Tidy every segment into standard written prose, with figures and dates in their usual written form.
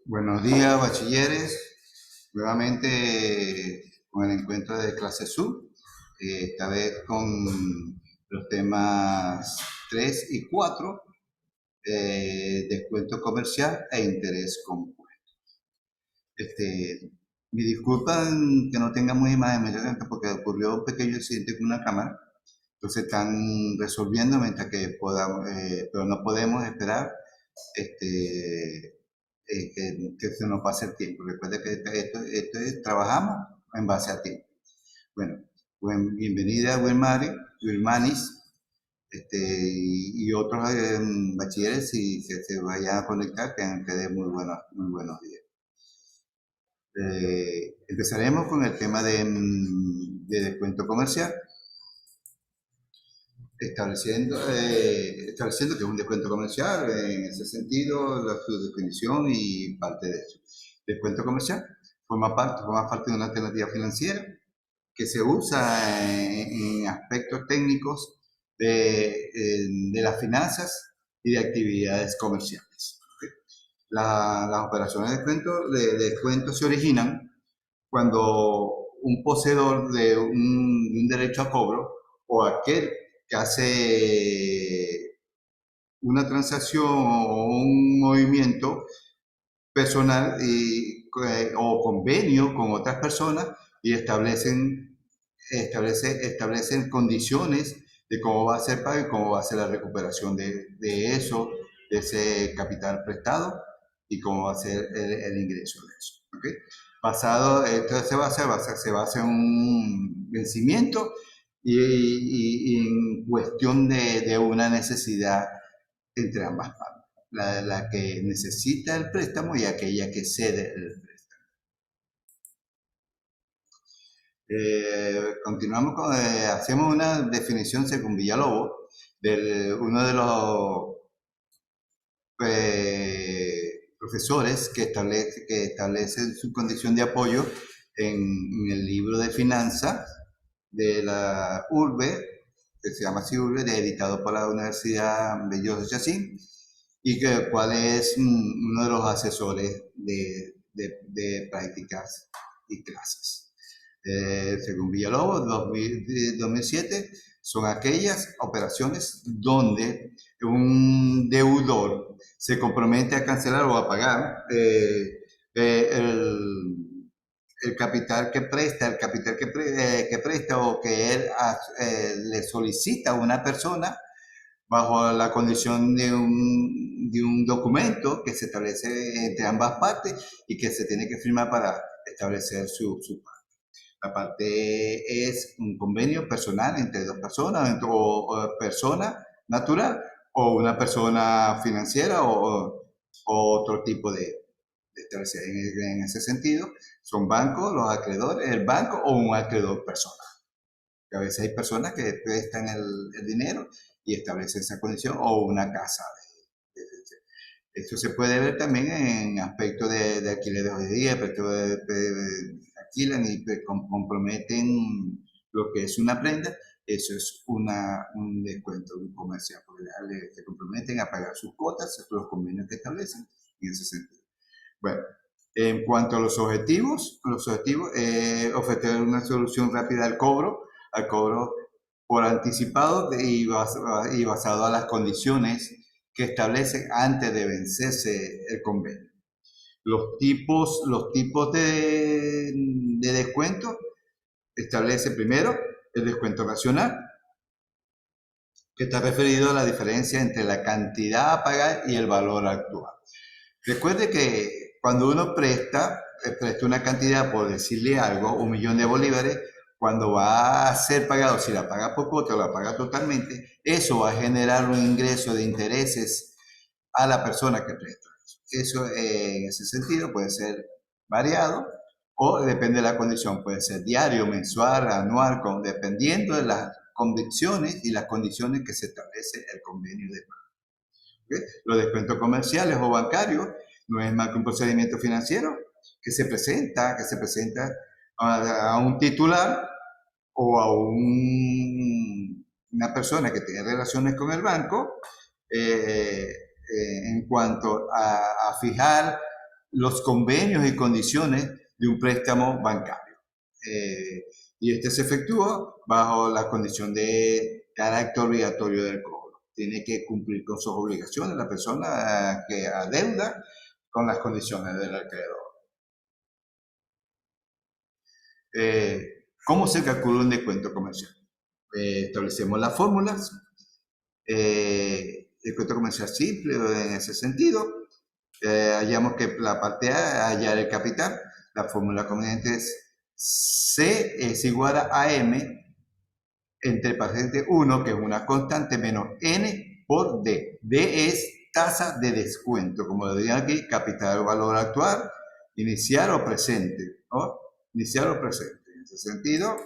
Buenos días, bachilleres. Nuevamente con el encuentro de clase sub, esta vez con los temas 3 y 4, descuento comercial e interés compuesto. Me disculpan que no tengamos imagen porque ocurrió un pequeño accidente con una cámara, entonces están resolviendo mientras que podamos, pero no podemos esperar este, que se nos pase el tiempo. Recuerda que trabajamos en base a tiempo. Bueno, bienvenida Wilmanis, y otros bachilleres, si se vayan a conectar, que den muy buenos días. Empezaremos con el tema de descuento comercial, estableciendo que es un descuento comercial, en ese sentido, su definición y parte de eso. Descuento comercial forma parte de una alternativa financiera que se usa en aspectos técnicos de las finanzas y de actividades comerciales. Las operaciones de descuento se originan cuando un poseedor de un derecho a cobro o aquel que hace una transacción o un movimiento personal o convenio con otras personas y establecen condiciones de cómo va a ser pago y cómo va a ser la recuperación de eso, de ese capital prestado y cómo va a ser el ingreso de eso. ¿Okay? Entonces se basa en un vencimiento y en cuestión de una necesidad entre ambas partes, la que necesita el préstamo y aquella que cede el préstamo. Hacemos una definición según Villalobos, uno de los profesores que establece su condición de apoyo en el libro de finanzas de la URBE, que se llama así URBE, editado por la Universidad de Joseph Chacín, y cuál es uno de los asesores de prácticas y clases. Según Villalobos, 2007, son aquellas operaciones donde un deudor se compromete a cancelar o a pagar el capital que presta, que presta o que él le solicita a una persona bajo la condición de un documento que se establece entre ambas partes y que se tiene que firmar para establecer su parte. La parte es un convenio personal entre dos personas, o persona natural, o una persona financiera, o otro tipo de establecer. En ese sentido, son bancos, los acreedores, el banco o un acreedor personal. Que a veces hay personas que prestan el dinero y establecen esa condición, o una casa. Esto se puede ver también en aspectos de alquiler de joyería, aspectos alquilan y comprometen lo que es una prenda. Eso es un descuento comercial, porque se comprometen a pagar sus cuotas, los convenios que establecen en ese sentido. Bueno, en cuanto a los objetivos, ofrecer una solución rápida al cobro por anticipado y basado a las condiciones que establecen antes de vencerse el convenio. Los tipos de descuento establece primero el descuento racional, que está referido a la diferencia entre la cantidad a pagar y el valor actual. Recuerde que cuando uno presta una cantidad, por decirle algo, 1.000.000 de bolívares, cuando va a ser pagado, si la paga por cuota o la paga totalmente, eso va a generar un ingreso de intereses a la persona que presta. Eso en ese sentido puede ser variado o depende de la condición, puede ser diario, mensual, anual, dependiendo de las condiciones y las condiciones que se establece el convenio de pago. ¿Okay? Los descuentos comerciales o bancarios no es más que un procedimiento financiero que se presenta a un titular o a una persona que tiene relaciones con el banco, en cuanto a fijar los convenios y condiciones de un préstamo bancario. Y este se efectúa bajo la condición de carácter obligatorio del cobro. Tiene que cumplir con sus obligaciones la persona que adeuda con las condiciones del acreedor. ¿Cómo se calcula un descuento comercial? Establecemos las fórmulas. Descuento comercial simple en ese sentido. Hallamos que la parte A, hallar el capital. La fórmula conveniente es C es igual a M entre paréntesis 1, que es una constante, menos N por D. D es tasa de descuento, como lo dirían aquí, capital o valor actual, inicial o presente. ¿No? Inicial o presente. En ese sentido,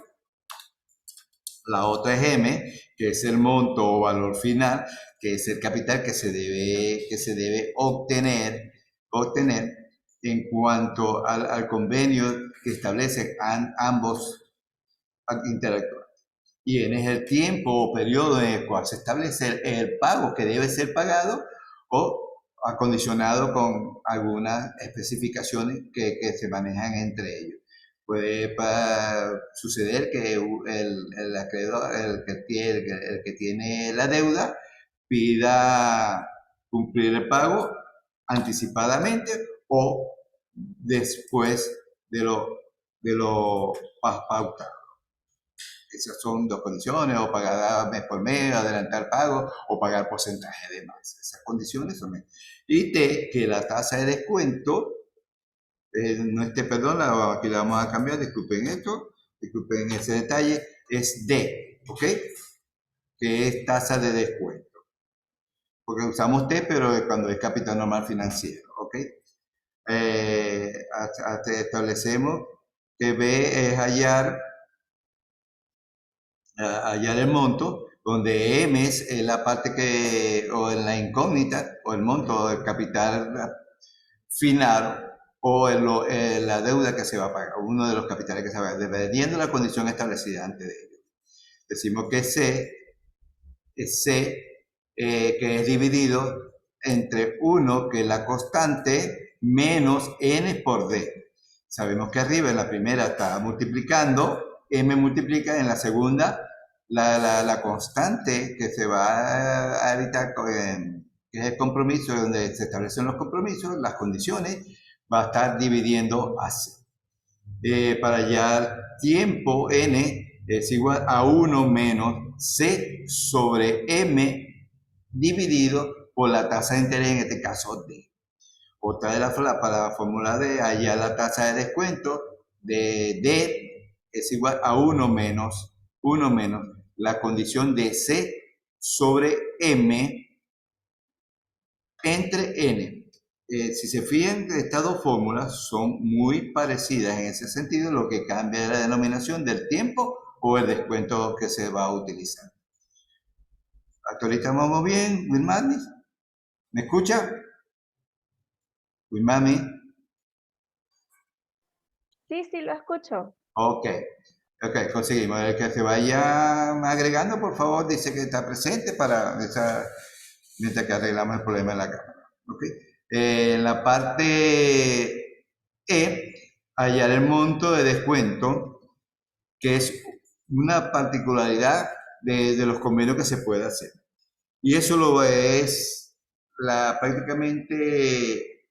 la otra es M, que es el monto o valor final, que es el capital que se debe obtener en cuanto al convenio que establecen ambos intelectuales. Y N es el tiempo o periodo en el cual se establece el pago que debe ser pagado o acondicionado con algunas especificaciones que se manejan entre ellos. Puede suceder que el acreedor, el que tiene la deuda, pida cumplir el pago anticipadamente o después de lo pautado. Esas son dos condiciones, o pagar mes por mes, adelantar pago, o pagar porcentaje de más. Esas condiciones son. Y T, que la tasa de descuento, no esté, perdón, aquí la vamos a cambiar, disculpen esto, disculpen ese detalle, es D, ¿ok? Que es tasa de descuento. Porque usamos T, pero cuando es capital normal financiero, ¿ok? Establecemos que B es hallar el monto, donde M es la parte o en la incógnita, o el monto del capital final, o la deuda que se va a pagar, uno de los capitales que se va a pagar, dependiendo de la condición establecida antes de ello. Decimos que C, que es dividido entre 1, que es la constante, menos N por D. Sabemos que arriba en la primera está multiplicando, M multiplica, en la segunda la constante que se va a evitar, que es el compromiso, donde se establecen los compromisos, las condiciones, va a estar dividiendo a C. Para hallar tiempo, N es igual a 1 menos C sobre M dividido por la tasa de interés, en este caso D. Otra de para la fórmula de hallar la tasa de descuento de D es igual a 1 menos la condición de C sobre M entre N. Si se fijan, estas dos fórmulas son muy parecidas en ese sentido, lo que cambia es la denominación del tiempo o el descuento que se va a utilizar. ¿Hasta ahorita vamos bien, Wilmani? ¿Me escucha? Wilmani. Sí, sí, lo escucho. Ok, conseguimos. El que se vaya agregando, por favor, dice que está presente mientras que arreglamos el problema de la cámara. Okay. En la parte E, hallar el monto de descuento, que es una particularidad de los convenios que se puede hacer. Y eso lo es prácticamente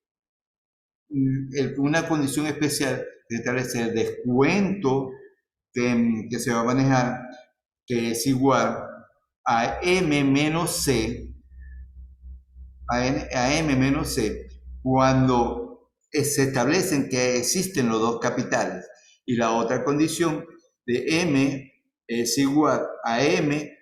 una condición especial de establecer el descuento que se va a manejar, que es igual a M menos C, a M menos C, cuando se establecen que existen los dos capitales. Y la otra condición de M es igual a M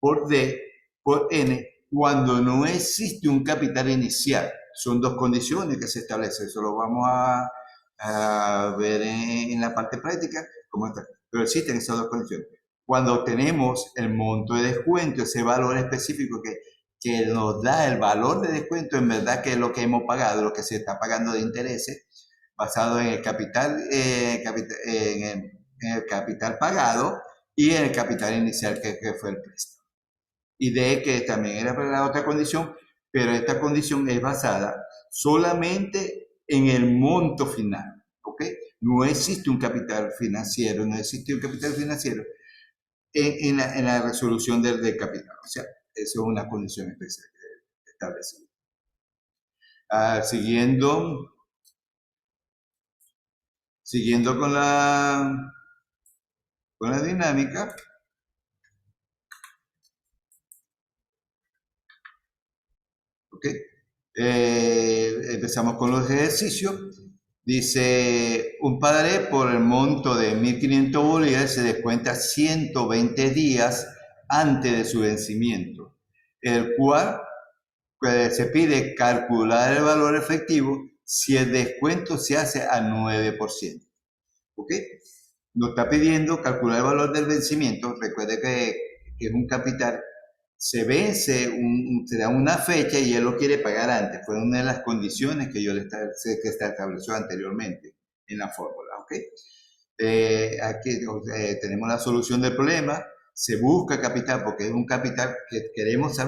por D por N cuando no existe un capital inicial. Son dos condiciones que se establecen. Eso lo vamos a ver en la parte práctica, cómo está. Pero existen esas dos condiciones. Cuando tenemos el monto de descuento, ese valor específico que nos da el valor de descuento, en verdad que es lo que hemos pagado, lo que se está pagando de intereses, basado en el capital, en el capital pagado y en el capital inicial que fue el préstamo. Y de que también era para la otra condición, pero esta condición es basada solamente en el monto final, ¿ok? No existe un capital financiero, no existe un capital financiero en la resolución del capital. O sea, eso es una condición especial establecida. Siguiendo con la dinámica, ¿ok? Empezamos con los ejercicios. Dice, un padre por el monto de 1.500 bolívares se descuenta 120 días antes de su vencimiento, el cual se pide calcular el valor efectivo si el descuento se hace al 9%. ¿Ok? Nos está pidiendo calcular el valor del vencimiento. Recuerde que es un capital. Se vence, se da una fecha y él lo quiere pagar antes. Fue una de las condiciones que que está estableció anteriormente en la fórmula. ¿Ok? Aquí tenemos la solución del problema. Se busca capital porque es un capital que queremos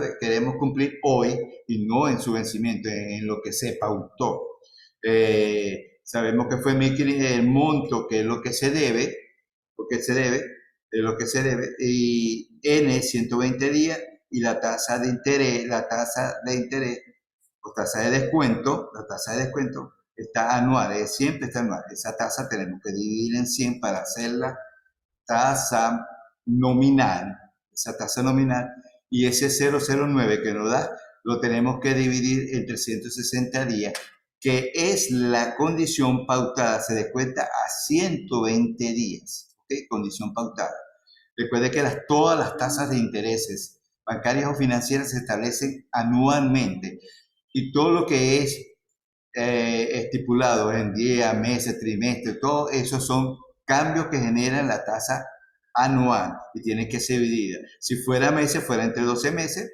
cumplir hoy y no en su vencimiento, en lo que se pautó. Sabemos que fue el monto, que es lo que se debe, es lo que se debe, y N 120 días, y la tasa de interés, o tasa de descuento, la tasa de descuento está anual, siempre está anual. Esa tasa tenemos que dividir en 100 para hacer la tasa nominal, esa tasa nominal, y ese 0,09 que nos da, lo tenemos que dividir en 360 días, que es la condición pautada, se descuenta a 120 días, ¿ok? Condición pautada. Recuerde que todas las tasas de intereses bancarias o financieras se establecen anualmente y todo lo que es estipulado en días, meses, trimestres, todo eso son cambios que generan la tasa anual y tiene que ser dividida. Si fuera meses, fuera entre 12 meses.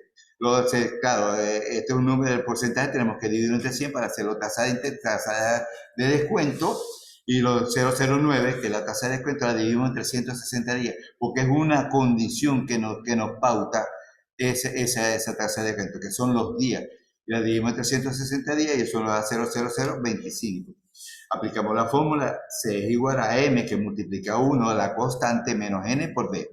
Claro, este es un número del porcentaje, tenemos que dividirlo entre 100 para hacerlo tasa de descuento, y los 0,09, que es la tasa de descuento, la dividimos entre 160 días, porque es una condición que nos pauta esa tasa de descuento, que son los días. La dividimos entre 160 días y eso nos da 0,0025. Aplicamos la fórmula, C es igual a M, que multiplica 1 a la constante menos N por B.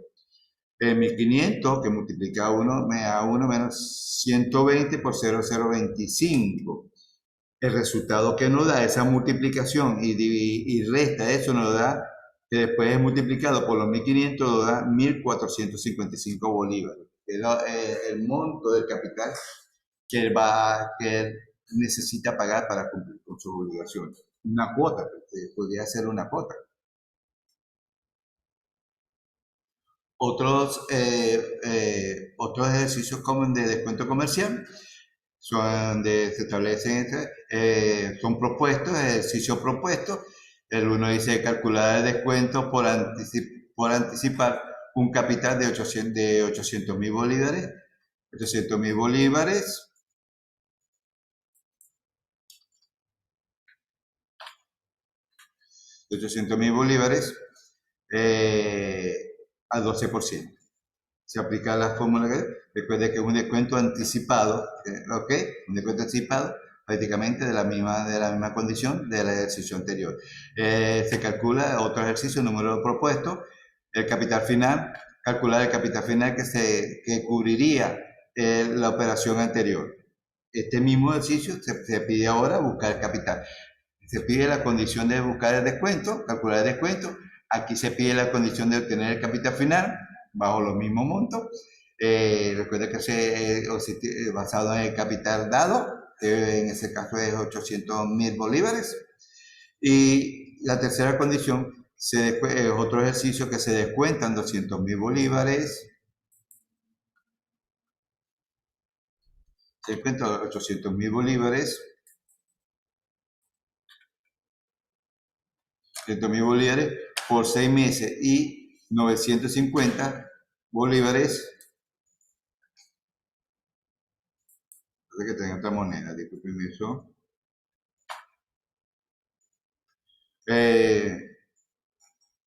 1.500 que multiplica 1 a 1 menos 120 por 0,025. El resultado que nos da esa multiplicación y resta eso nos da, que después es multiplicado por los 1.500, nos da 1.455 bolívares. Es el monto del capital que él necesita pagar para cumplir con sus obligaciones. Una cuota, podría ser una cuota. Otros ejercicios comunes de descuento comercial se establecen, son propuestos, ejercicios propuestos. El uno dice calcular el descuento por anticipar un capital de 800.000 bolívares. 800.000 bolívares. 800.000 bolívares al 12%. Se aplica la fórmula que recuerde que es un descuento anticipado, ¿ok? Un descuento anticipado prácticamente de la misma condición del ejercicio anterior. Se calcula otro ejercicio, número propuesto, el capital final, calcular el capital final que cubriría la operación anterior. Este mismo ejercicio se pide ahora buscar el capital. Se pide la condición de buscar el descuento, calcular el descuento. Aquí se pide la condición de obtener el capital final bajo los mismos montos. Recuerda que es basado en el capital dado, que en ese caso es 800.000 bolívares. Y la tercera condición es otro ejercicio que se descuentan 200.000 bolívares. Se descuentan 800.000 bolívares. 100.000 bolívares por 6 meses y 950 bolívares. Parece que tengo otra moneda, disculpen eso.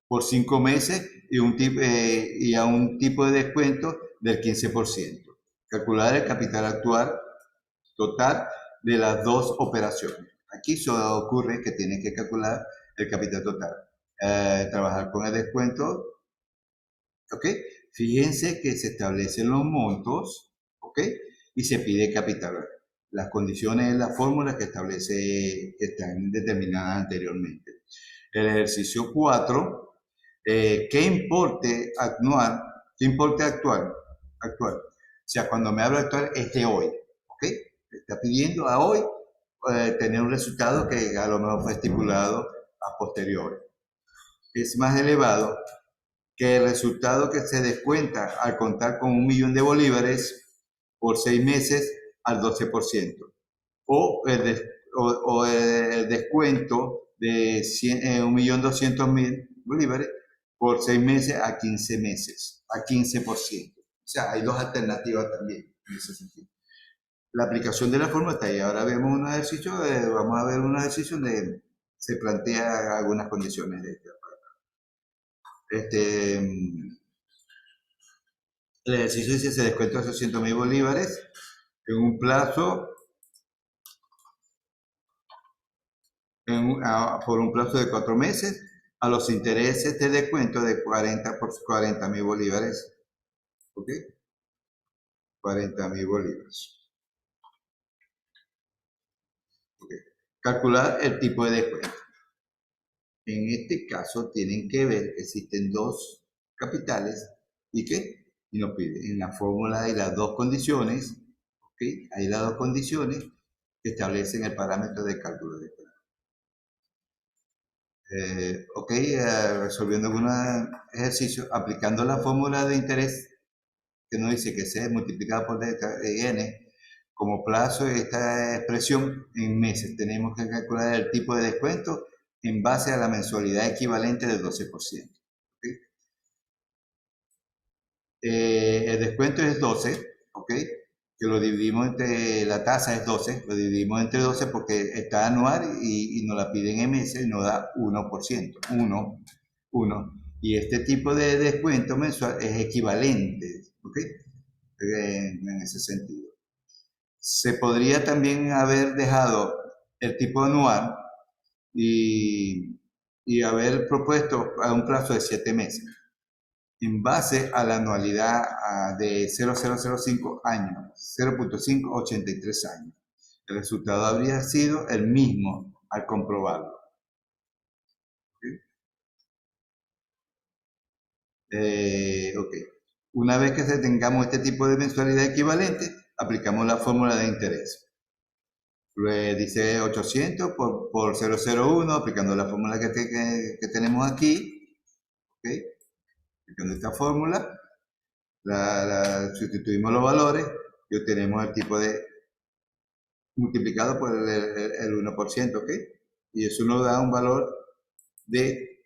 Por 5 meses y a un tipo de descuento del 15%. Calcular el capital actual total de las dos operaciones. Aquí solo ocurre que tienen que calcular el capital total. Trabajar con el descuento, ¿ok? Fíjense que se establecen los montos, ¿ok? Y se pide capital. Las condiciones de la fórmula que establece, que están determinadas anteriormente. El ejercicio 4, ¿qué importe anual? ¿Qué importe actual? Actual. O sea, cuando me hablo actual es de hoy, ¿ok? Está pidiendo a hoy tener un resultado que a lo mejor fue estipulado a posteriori. Es más elevado que el resultado que se descuenta al contar con 1.000.000 de bolívares por 6 meses al 12%, o el descuento de 1.200.000 bolívares por 6 meses a 15 meses, a 15%. O sea, hay dos alternativas también en ese sentido. La aplicación de la fórmula está ahí. Ahora vemos un ejercicio, vamos a ver un ejercicio donde se plantea algunas condiciones de este. El ejercicio dice se descuenta 800.000 bolívares en un plazo, por un plazo de 4 meses, a los intereses de descuento de 40 por 40.000 bolívares. ¿Ok? 40.000 bolívares. ¿Okay? Calcular el tipo de descuento. En este caso tienen que ver que existen dos capitales y que y nos pide en la fórmula hay las dos condiciones, ¿ok? Hay las dos condiciones que establecen el parámetro de cálculo de descuento. Ok, resolviendo algunos ejercicios, aplicando la fórmula de interés que nos dice que C multiplicado por D N como plazo de esta expresión en meses. Tenemos que calcular el tipo de descuento en base a la mensualidad equivalente del 12%. ¿Okay? El descuento es 12, ¿ok? Que lo dividimos entre, la tasa es 12, lo dividimos entre 12 porque está anual y nos la piden en meses y nos da 1%, 1. Y este tipo de descuento mensual es equivalente, ¿ok? En ese sentido. Se podría también haber dejado el tipo anual y haber propuesto a un plazo de 7 meses en base a la anualidad de 0,005 años, 0.583 años. El resultado habría sido el mismo al comprobarlo. Ok. Una vez que tengamos este tipo de mensualidad equivalente, aplicamos la fórmula de interés. Dice 800 por 0,01, aplicando la fórmula que tenemos aquí. ¿Okay? Aplicando esta fórmula, sustituimos los valores y obtenemos el tipo de multiplicado por el 1%, ¿ok? Y eso nos da un valor de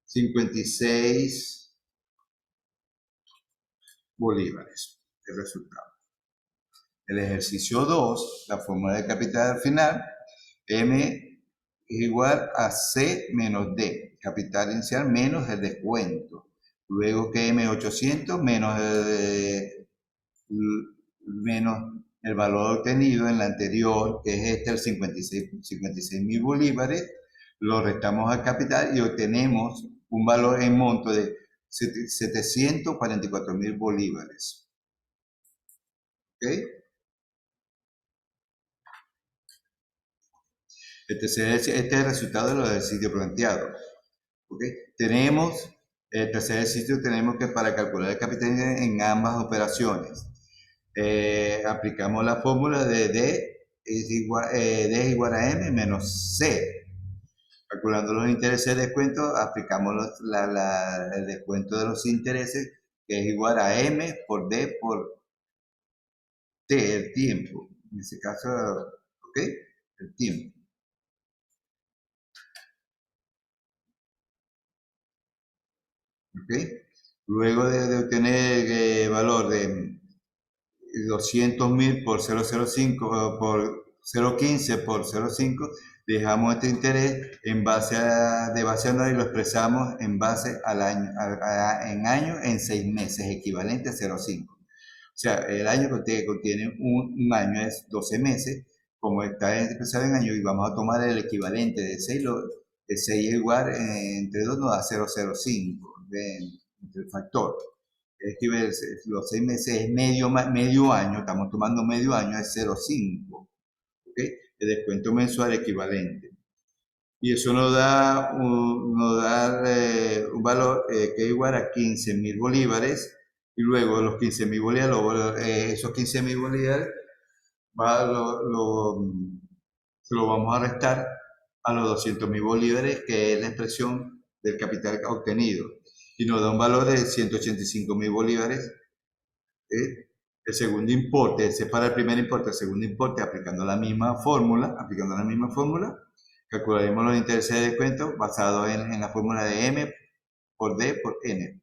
56 bolívares, el resultado. El ejercicio 2, la fórmula de capital final, M es igual a C menos D, capital inicial menos el descuento. Luego que M 800 menos el valor obtenido en la anterior, que es este, el 56.000 bolívares, lo restamos al capital y obtenemos un valor en monto de 744.000 bolívares. ¿Ok? Este es el resultado de los ejercicios planteados. ¿Okay? Tenemos, el tercer ejercicio tenemos que para calcular el capital en ambas operaciones, aplicamos la fórmula de D es igual a M menos C. Calculando los intereses de descuento, aplicamos el descuento de los intereses, que es igual a M por D por T, el tiempo. En ese caso, ¿ok? El tiempo. ¿Ok? Luego de obtener el valor de 200.000 por 0,05 por 0,15 por 0,5, dejamos este interés en base de base anual y lo expresamos en base al año, en año en 6 meses, equivalente a 0,5. O sea, el año que contiene un año es 12 meses, como está empezado en año y vamos a tomar el equivalente de 6, de 6 igual entre 2 nos da 0,05 entre el factor. Los 6 meses es medio año, estamos tomando medio año, es 0,5. ¿Okay? El descuento mensual equivalente. Y eso nos da un valor que es igual a 15.000 bolívares. Y luego los 15.000 bolívares, esos 15.000 bolívares va, se lo vamos a restar a los 200.000 bolívares, que es la expresión del capital obtenido. Y nos da un valor de 185.000 bolívares. El segundo importe, separa el primer importe, el segundo importe, aplicando la misma fórmula, calcularemos los intereses de descuento basados en la fórmula de M por D por N.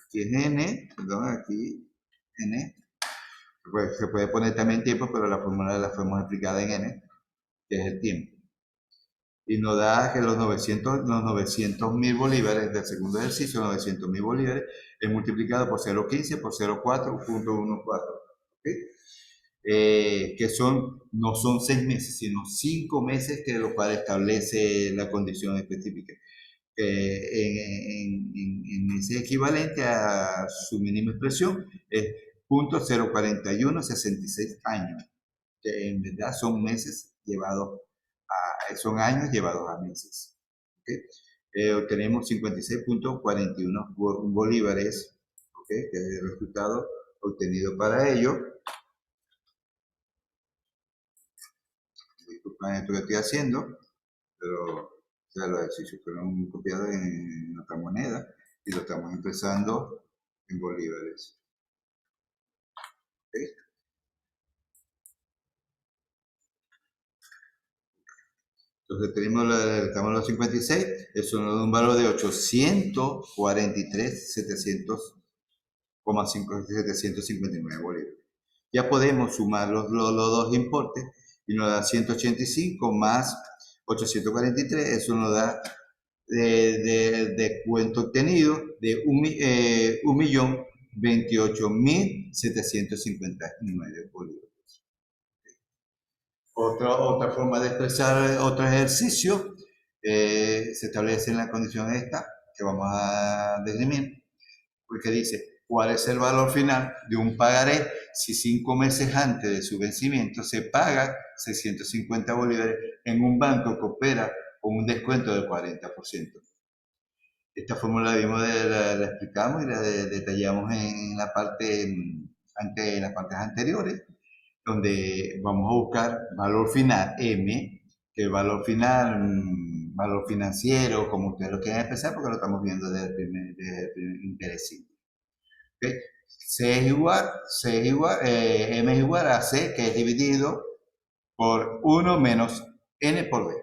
Aquí es N, perdón, aquí N. Pues se puede poner también tiempo, pero la fórmula la fuimos explicada en N, que es el tiempo. Y nos da que los 900.000 bolívares del segundo ejercicio, 900.000 bolívares, es multiplicado por 0,15 por 0,4.14. ¿Okay? Que no son 6 meses, sino 5 meses, que lo cual establece la condición específica. En ese equivalente a su mínima expresión es 0.04166 años, que en verdad son meses llevados son años llevados a meses. ¿Okay? Obtenemos 56.41 bolívares, ¿okay? Que es el resultado obtenido para ello. Disculpen esto que estoy haciendo, pero los ejercicios fueron copiados en otra moneda y lo estamos empezando en bolívares. ¿Okay? Entonces estamos en los 56, eso nos da un valor de 843.700,759 bolívares. Ya podemos sumar los dos importes y nos da 185 más 843, eso nos da de cuento obtenido de 1.028.759 bolívares. Otra forma de expresar otro ejercicio se establece en la condición esta que vamos a definir, porque dice cuál es el valor final de un pagaré si 5 meses antes de su vencimiento se paga 650 bolívares en un banco que opera con un descuento del 40%. Esta fórmula la explicamos y la detallamos en las partes anteriores, donde vamos a buscar valor final M, que el valor final, valor financiero, como ustedes lo quieran expresar, porque lo estamos viendo desde el primer interés simple. ¿Okay? M es igual a C, que es dividido por 1 menos N por B.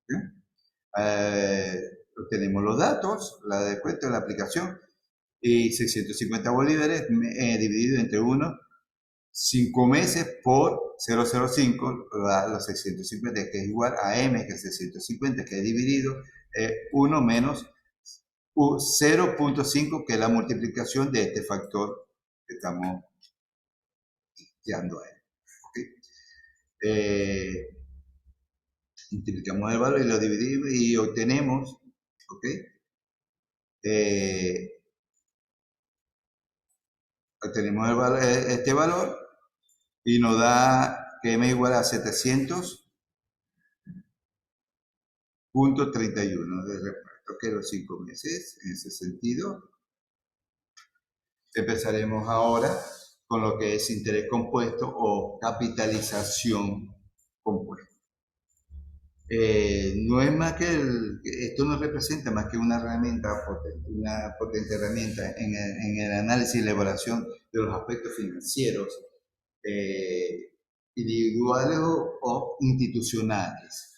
¿Okay? Obtenemos los datos, la descuento de la aplicación, y 650 bolívares dividido entre 1, 5 meses por 0,05, los 650, que es igual a M, que es 650, que es dividido 1 menos 0.5, que es la multiplicación de este factor que estamos dando a él. ¿Okay? Multiplicamos el valor y lo dividimos y obtenemos, obtenemos este valor y nos da que M igual a 700.31 de reparto, que los 5 meses. En ese sentido, empezaremos ahora con lo que es interés compuesto o capitalización compuesta. No es más que esto no representa más que una herramienta potente, una potente herramienta en el análisis y la evaluación de los aspectos financieros individuales o institucionales,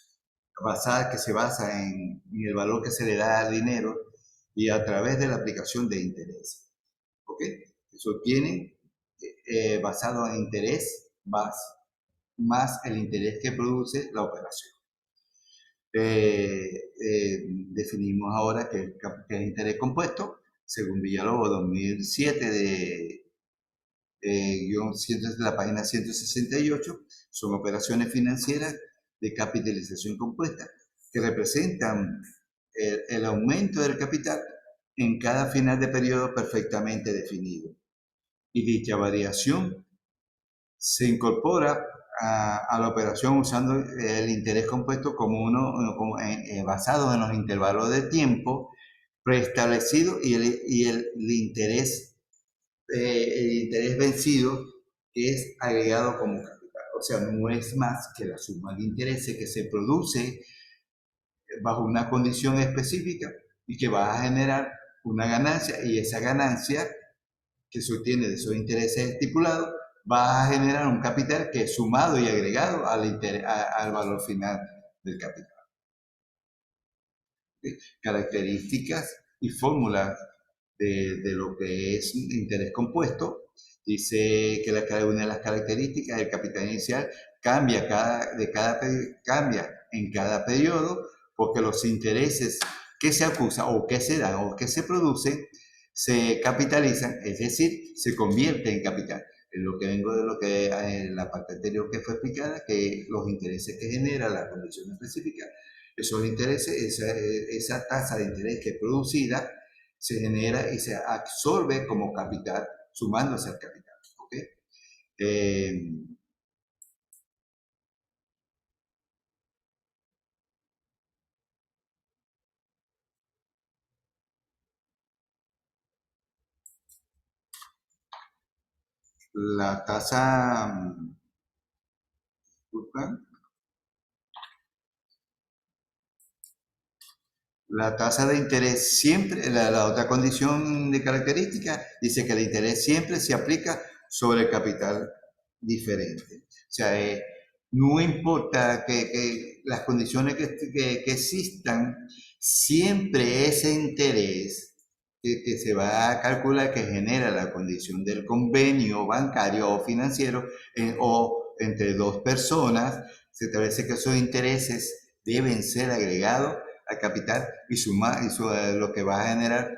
que se basa en el valor que se le da al dinero y a través de la aplicación de interés. ¿Okay? Eso tiene basado en interés más el interés que produce la operación. Definimos ahora que es interés compuesto, según Villalobos 2007 de la página 168, son operaciones financieras de capitalización compuesta que representan el aumento del capital en cada final de periodo perfectamente definido. Y dicha variación se incorpora a la operación usando el interés compuesto basado en los intervalos de tiempo preestablecido y el interés vencido, que es agregado como capital. O sea, no es más que la suma de intereses que se produce bajo una condición específica y que va a generar una ganancia, y esa ganancia que se obtiene de esos intereses estipulados va a generar un capital que es sumado y agregado al valor final del capital. ¿Sí? Características y fórmulas de lo que es interés compuesto. Dice que una de las características del capital inicial cambia en cada periodo, porque los intereses que se acusan o que se dan o que se producen se capitalizan, es decir, se convierte en capital. En lo que vengo de lo que en la parte anterior que fue explicada, que los intereses que genera la condición específica, esos intereses, esa tasa de interés que es producida, se genera y se absorbe como capital, sumándose al capital. ¿Okay? La tasa, la tasa de interés siempre, la otra condición de característica, dice que el interés siempre se aplica sobre el capital diferente. O sea, no importa que las condiciones que existan, siempre ese interés que se va a calcular, que genera la condición del convenio bancario o financiero o entre dos personas, se establece que esos intereses deben ser agregados al capital y lo que va a generar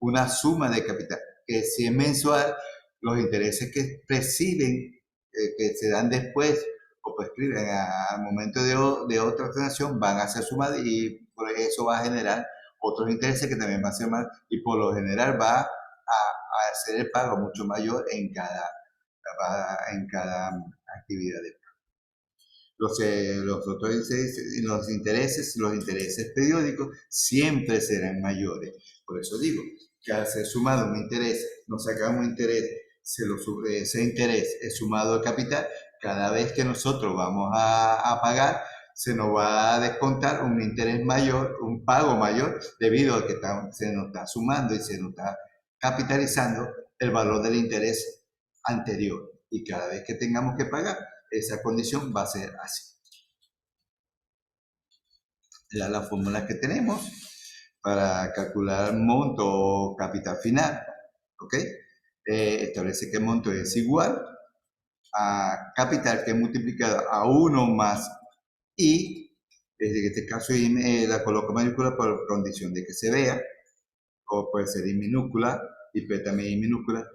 una suma de capital, que si es mensual, los intereses que presiden, que se dan después o prescriben al momento de otra transacción, van a ser sumados, y por eso va a generar otros intereses que también van a ser más, y por lo general va a hacer el pago mucho mayor en cada actividad. Los otros los intereses periódicos siempre serán mayores. Por eso digo que al ser sumado un interés, nos sacamos un interés, ese interés es sumado al capital, cada vez que nosotros vamos a pagar, se nos va a descontar un interés mayor, un pago mayor, debido a que se nos está sumando y se nos está capitalizando el valor del interés anterior. Y cada vez que tengamos que pagar, esa condición va a ser así. La fórmula que tenemos para calcular monto o capital final, ¿ok? Establece que el monto es igual a capital que es multiplicado a 1 más I, en este caso la coloco mayúscula por condición de que se vea, o puede ser I minúscula, y P también I minúscula,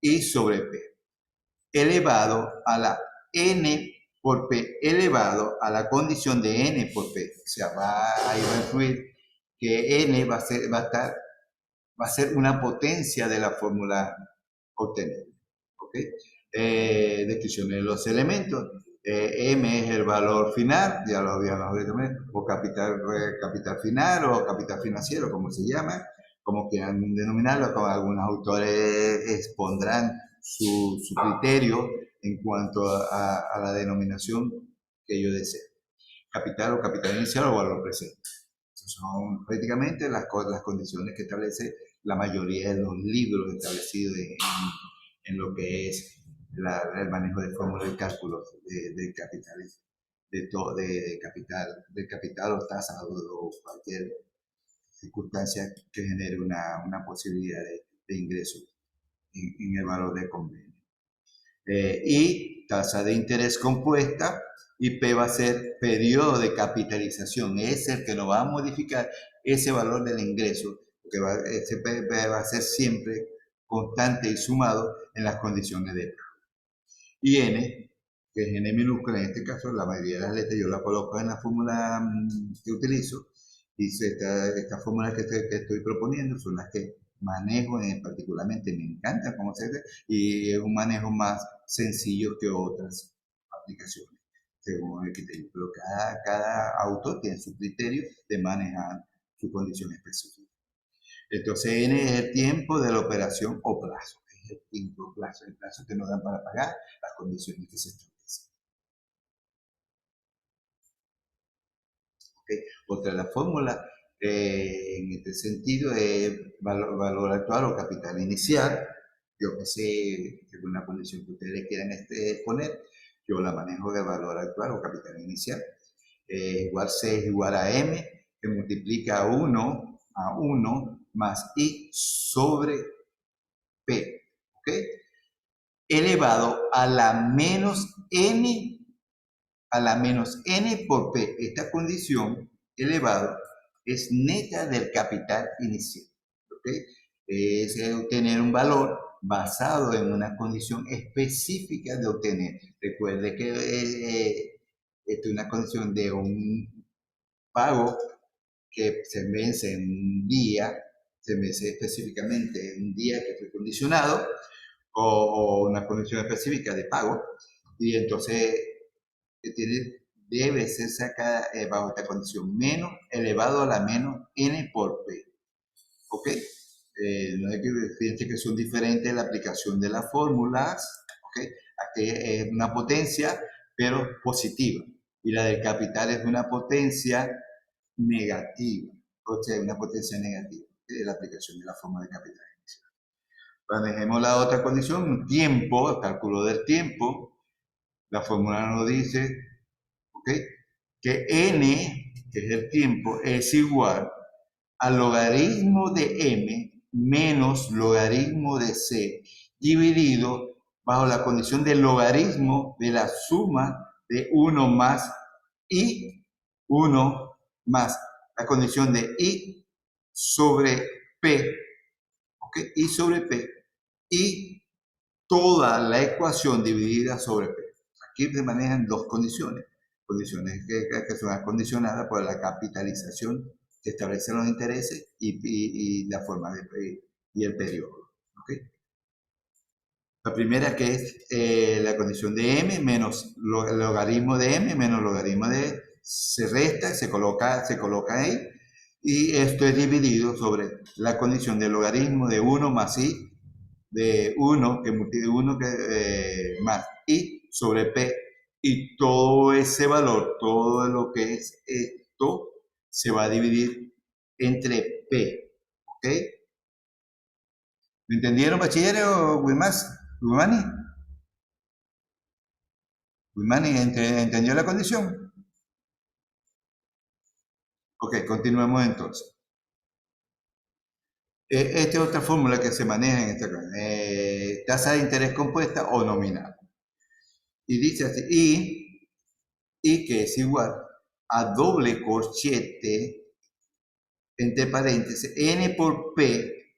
I sobre P, elevado a la N por P elevado a la condición de N por P. O sea, ahí va a influir que N va a ser una potencia de la fórmula obtenida. ¿Ok? Descripción de los elementos. M es el valor final, ya lo habíamos visto, o capital final o capital financiero, como se llama, como quieran denominarlo, como algunos autores expondrán su criterio en cuanto a la denominación que ellos deseen. Capital o capital inicial o valor presente. Son prácticamente las condiciones que establece la mayoría de los libros establecidos en lo que es el manejo de fórmulas de cálculo de capitales, de capital o tasa o cualquier circunstancia que genere una posibilidad de ingreso en el valor de convenio. Y tasa de interés compuesta, y P va a ser periodo de capitalización, es el que nos va a modificar ese valor del ingreso, porque ese P va a ser siempre constante y sumado en las condiciones de pago. Y N, que es N minúscula, en este caso la mayoría de las letras yo la coloco en la fórmula que utilizo, y estas fórmulas que estoy proponiendo son las que manejo particularmente, me encanta cómo se hace, y es un manejo más sencillo que otras aplicaciones, según el criterio. Pero cada autor tiene su criterio de manejar su condición específica. Entonces, N es el tiempo de la operación o plazo. Es el tiempo o plazo, el plazo que nos dan para pagar las condiciones que se establecen. ¿Okay? Otra de las fórmulas en este sentido es valor actual o capital inicial. Yo que sé que es una condición que ustedes quieran poner, yo la manejo de valor actual o capital inicial. Igual C es igual a M, que multiplica a 1 más I sobre P, ¿ok? Elevado a la menos N por P. Esta condición elevado es neta del capital inicial, ¿ok? Es obtener un valor basado en una condición específica de obtener. Recuerde que esta es una condición de un pago que se vence en un día, se vence específicamente en un día que fue condicionado, o una condición específica de pago, y entonces debe ser sacada bajo esta condición, menos elevado a la menos n por p. ¿Ok? No hay que fíjense que son diferentes la aplicación de las fórmulas. ¿Ok? Aquí es una potencia, pero positiva. Y la del capital es una potencia negativa. O sea, una potencia negativa. La aplicación de la fórmula de capital. Manejemos la otra condición, tiempo, el cálculo del tiempo. La fórmula nos dice, ¿ok?, que n, que es el tiempo, es igual al logaritmo de m menos logaritmo de c, dividido bajo la condición del logaritmo de la suma de 1 más i, 1 más la condición de i sobre p, ¿ok?, i sobre p, y toda la ecuación dividida sobre P. Aquí se manejan dos condiciones que son condicionadas por la capitalización que establecen los intereses y la forma y el periodo. ¿Okay? La primera que es la condición de m menos el logaritmo de m menos logaritmo de se resta, se coloca ahí, y esto es dividido sobre la condición del logaritmo de 1 más i de 1 que multiplica 1 más i sobre p, y todo ese valor, todo lo que es esto, se va a dividir entre p. ¿Ok? ¿Me entendieron, bachilleres o Wilmani? ¿Wilmani entendió la condición? Ok, continuemos entonces. Esta es otra fórmula que se maneja en esta tasa de interés compuesta o nominal. Y dice así, y que es igual a doble corchete, entre paréntesis, n por p,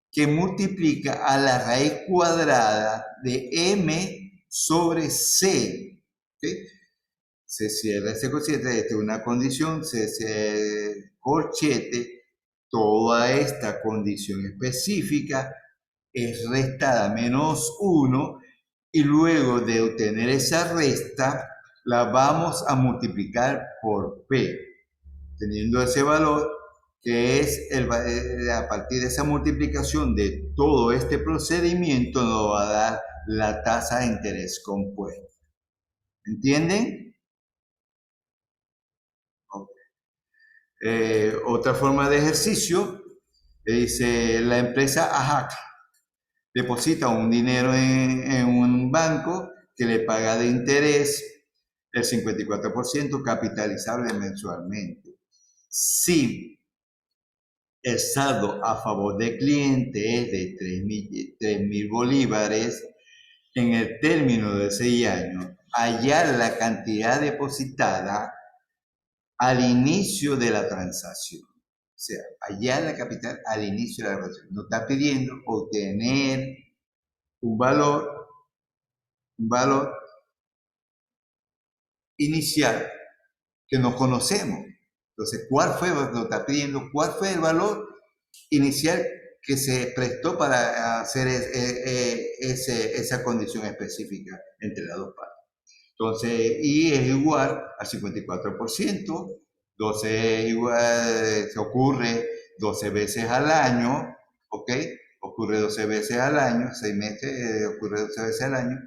que multiplica a la raíz cuadrada de m sobre c. ¿Okay? Se cierra ese corchete, esta es una condición, corchete, toda esta condición específica es restada menos 1, y luego de obtener esa resta, la vamos a multiplicar por P, teniendo ese valor que es a partir de esa multiplicación de todo este procedimiento nos va a dar la tasa de interés compuesta. ¿Entienden? Okay. Otra forma de ejercicio, dice la empresa AJAC deposita un dinero en un banco que le paga de interés el 54% capitalizable mensualmente. Si el saldo a favor del cliente es de 3.000 bolívares, en el término de 6 años, hallar la cantidad depositada al inicio de la transacción. O sea, hallar la capital al inicio de la transacción. Nos está pidiendo obtener un valor, un valor inicial que no conocemos. Entonces, ¿cuál fue, lo está pidiendo, cuál fue el valor inicial que se prestó para hacer esa condición específica entre las dos partes? Entonces, y es igual al 54%, 12 es igual, se ocurre 12 veces al año, ¿ok? Ocurre 12 veces al año, 6 meses, ocurre 12 veces al año.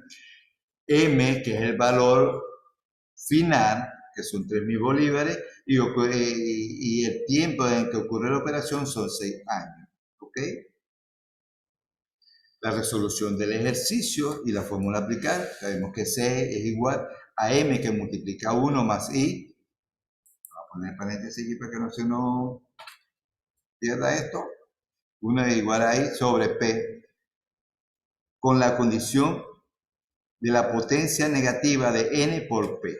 M, que es el valor final, que son 3.000 bolívares, y el tiempo en que ocurre la operación son 6 años, ¿ok? La resolución del ejercicio y la fórmula a aplicar, sabemos que C es igual a M que multiplica 1 más I. Voy a poner paréntesis aquí para que no se nos pierda esto. 1 es igual a I sobre P con la condición de la potencia negativa de N por P.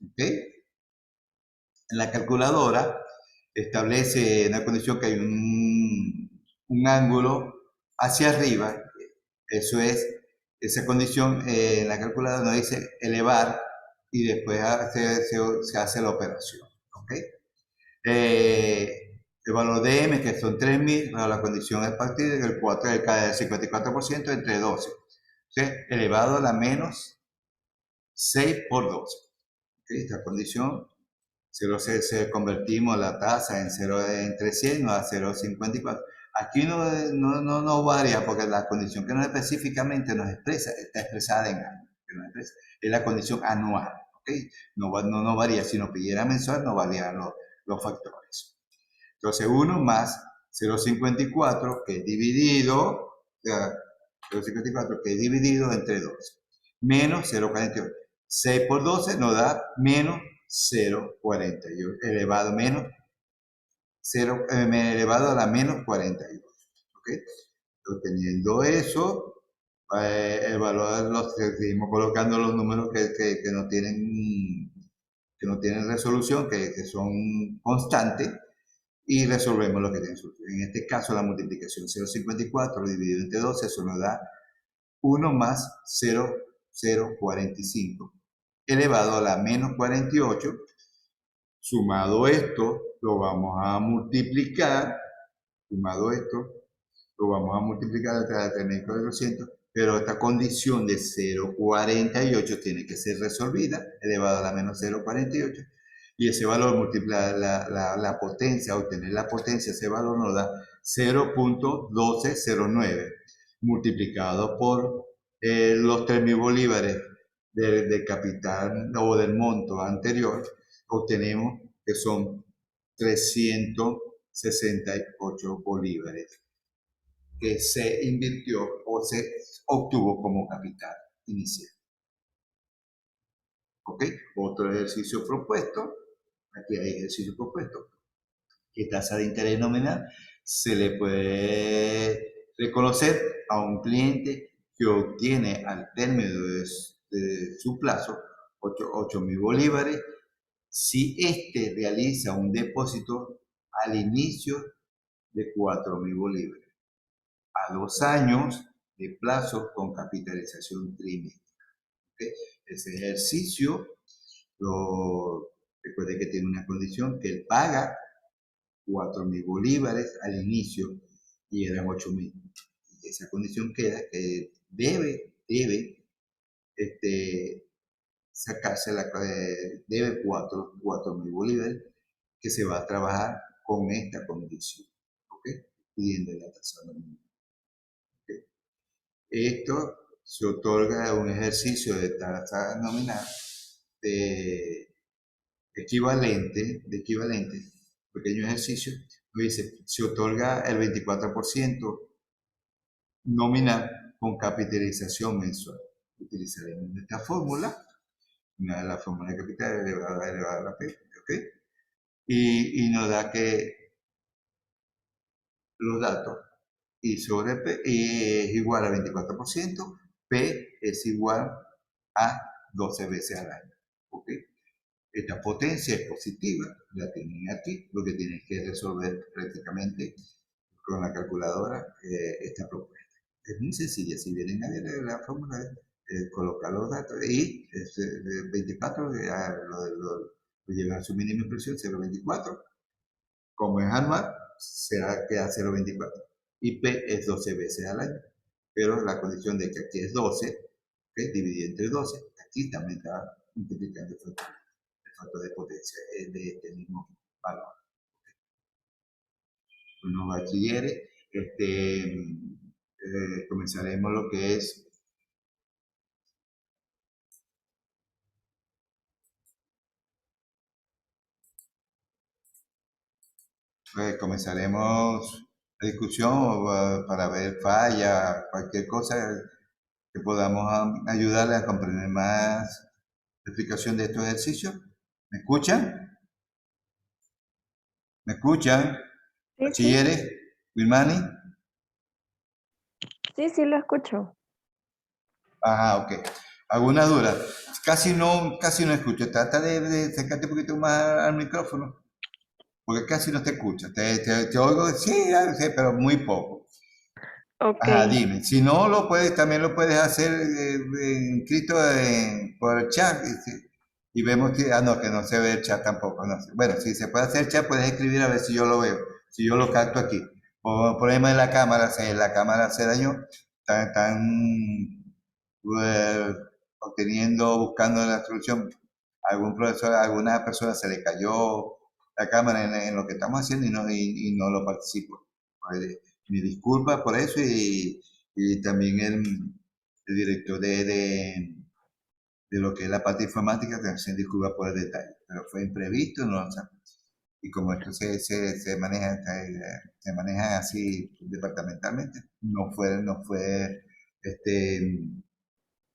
¿Ok? En la calculadora establece una condición que hay un ángulo hacia arriba. Eso es, esa condición en la calculadora nos dice elevar y después se hace la operación. ¿Ok? El valor de M, que son 3.000, la condición es partir del 54% entre 12. ¿Okay? Elevado a la menos 6 por 12. ¿Okay? Esta condición, se convertimos la tasa en 0 entre 100 a 0,54. Aquí no varía porque la condición que no específicamente nos expresa está expresada en años. Es la condición anual. ¿Okay? No varía. Si nos pidiera mensual, no varían los factores. Entonces 1 más 0,54 que es dividido, o sea, 0,54 que es dividido entre 12, menos 0,48. 6 por 12 nos da menos 0,48, elevado a menos 0, elevado a la menos 48. ¿Okay? Obteniendo eso, el valor, seguimos colocando los números que no tienen resolución, que son constantes, y resolvemos lo que tiene solución. En este caso, la multiplicación 0,54 dividido entre 12, eso nos da 1 más 0,045 elevado a la menos 48. Sumado esto, lo vamos a multiplicar, sumado esto, lo vamos a multiplicar a 3.400, pero esta condición de 0,48 tiene que ser resolvida, elevado a la menos 0,48, y ese valor multiplica la potencia, obtener la potencia, ese valor nos da 0,1209, multiplicado por los 3.000 bolívares de capital o del monto anterior, obtenemos que son 368 bolívares que se invirtió o se obtuvo como capital inicial. ¿Ok? Otro ejercicio propuesto, aquí hay ejercicio propuesto, que tasa de interés nominal se le puede reconocer a un cliente que obtiene al término de su plazo 8.000 bolívares si éste realiza un depósito al inicio de 4.000 bolívares a 2 años de plazo con capitalización trimestral. ¿Okay? Ese ejercicio, recuerde que tiene una condición que él paga 4.000 bolívares al inicio y eran 8.000. Esa condición queda que debe sacarse debe 4.000 bolívares que se va a trabajar con esta condición. ¿Ok? Pidiendo la tasa nominal. ¿Okay? Esto se otorga un ejercicio de tasa nominal de pequeño ejercicio, dice, se otorga el 24% nominal con capitalización mensual. Utilizaremos esta fórmula, una de las fórmulas de capital elevada a la P, ¿ok? Y nos da que los datos I sobre P es igual a 24%, P es igual a 12 veces al año. ¿Ok? Esta potencia es positiva, la tienen aquí, lo que tienen que resolver prácticamente con la calculadora esta propuesta. Es muy sencilla. Si vienen a ver la fórmula, colocar los datos y 24, lo llevan a su mínima impresión, 0,24. Como es anual, será que a 0,24. Y P es 12 veces al año. Pero la condición de que aquí es 12, ¿okay? Dividido entre 12, aquí también está multiplicando el factor de potencia de este mismo valor. Bueno, bachilleres, comenzaremos lo que es, comenzaremos la discusión para ver fallas, cualquier cosa que podamos ayudarle a comprender más la explicación de estos ejercicios. ¿Me escuchan? ¿Me escuchan? Sí, sí, Bachilleres, Wilmani. sí, sí, lo escucho. Ajá, ok. ¿Alguna duda? Casi no escucho. Trata de acercarte un poquito más al micrófono, porque casi no te escucho. Te oigo, sí, sí, pero muy poco. Ok, Ajá, dime. Si no, también lo puedes hacer inscrito por el chat. Y vemos que, no, que no se ve el chat tampoco. No sé. Bueno, si se puede hacer chat, puedes escribir a ver si yo lo veo, si yo lo capto aquí. O problema de la cámara se dañó. Están eh, obteniendo, buscando la solución. Algún profesor, a alguna persona se le cayó la cámara en lo que estamos haciendo y no lo participo. Pues, mi disculpa por eso y también el director de lo que es la parte informática también se disculpa por el detalle, pero fue imprevisto, no lo sabemos. Y como esto se maneja así departamentalmente, no fue este,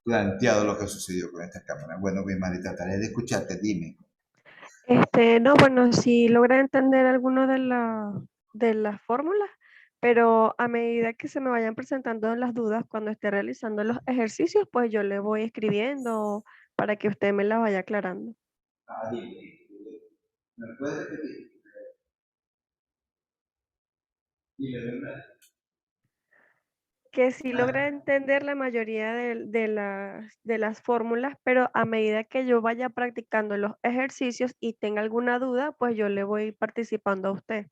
planteado lo que sucedió con esta cámara. Bueno, mi madre, trataré de escucharte, dime. no, bueno, sí logré entender algunas de las fórmulas, pero a medida que se me vayan presentando las dudas cuando esté realizando los ejercicios, pues yo le voy escribiendo para que usted me las vaya aclarando. Ah, dime. ¿Me puedes repetir? Dime, ¿verdad? Que sí logré entender la mayoría de las fórmulas, pero a medida que yo vaya practicando los ejercicios y tenga alguna duda, pues yo le voy participando a usted.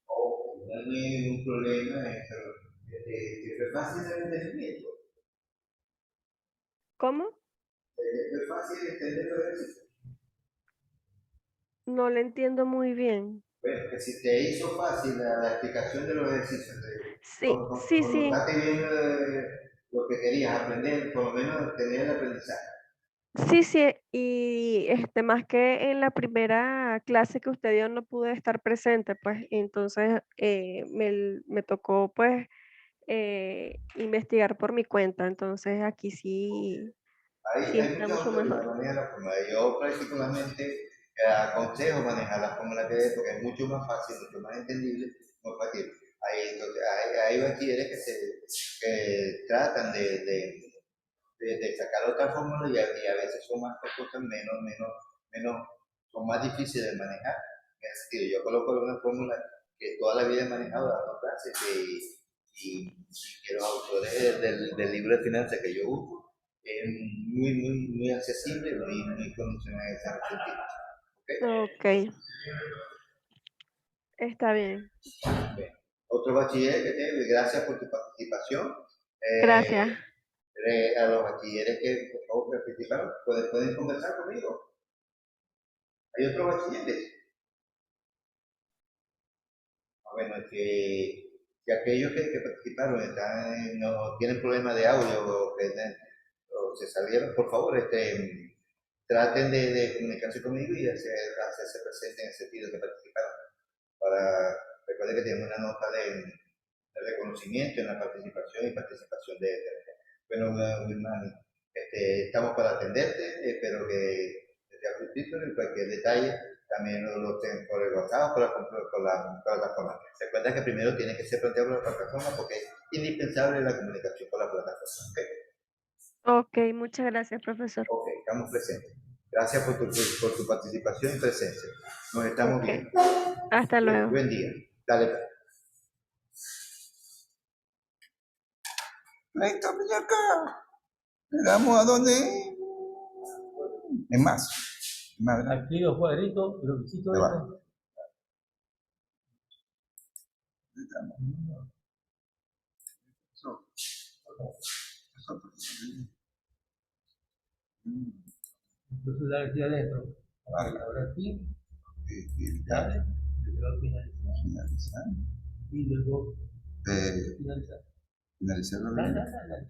O no hay ningún problema, que fue fácil el entendimiento, ¿Cómo? fue fácil entender los ejercicios. No le entiendo muy bien. Bueno, que si te hizo fácil la explicación de los ejercicios, Sí, sí, sí. notaste bien lo que querías aprender, por lo menos tener el aprendizaje. Sí, sí, y más que en la primera clase que usted dio no pude estar presente, pues entonces me tocó pues investigar por mi cuenta, entonces aquí sí, sí Hay está muchas mucho autoridades que mejor. manejan la fórmula. Yo particularmente aconsejo manejar la fórmula que es porque es mucho más fácil, mucho más entendible, muy fácil. Hay bachilleres que tratan de sacar otra fórmula y a veces son más costosas, menos, son más difíciles de manejar. En ese sentido, yo coloco una fórmula que toda la vida he manejado dando clases y los autores del libro de finanzas que yo uso es muy accesible, muy condicional en ese sentido. ¿Okay? Ok, está bien. Bien. Otro bachiller que tiene, gracias por tu participación. Gracias. A los bachilleres que por favor participaron, pueden conversar conmigo. Hay otros bachilleres. Bueno, que aquellos que participaron no tienen problemas de audio o se salieron, por favor, traten de comunicarse conmigo y hacerse presente en el sentido que participaron. Recuerden que tenemos una nota de reconocimiento en la participación y participación de. Bueno, Wilmani, estamos para atenderte, espero que te sea fructífero y cualquier detalle también lo tengan por el WhatsApp o por la plataforma. Recuerda que primero tiene que ser planteado por la plataforma porque es indispensable la comunicación con la plataforma. ¿Okay? Ok, muchas gracias, profesor. Ok, estamos presentes. Gracias por tu participación y presencia. Nos estamos Ok, viendo. hasta luego. Buen día. Dale. Listo, ven acá. Le damos a donde. Es más. ¿Verdad? Aquí los cuadritos, los bichitos Ahí va. estos. Entonces dale aquí adentro. Ahora aquí, dale, luego finalizar. Finalizar. Y luego Eh, finalizar. finalizar la Dale, dale, dale.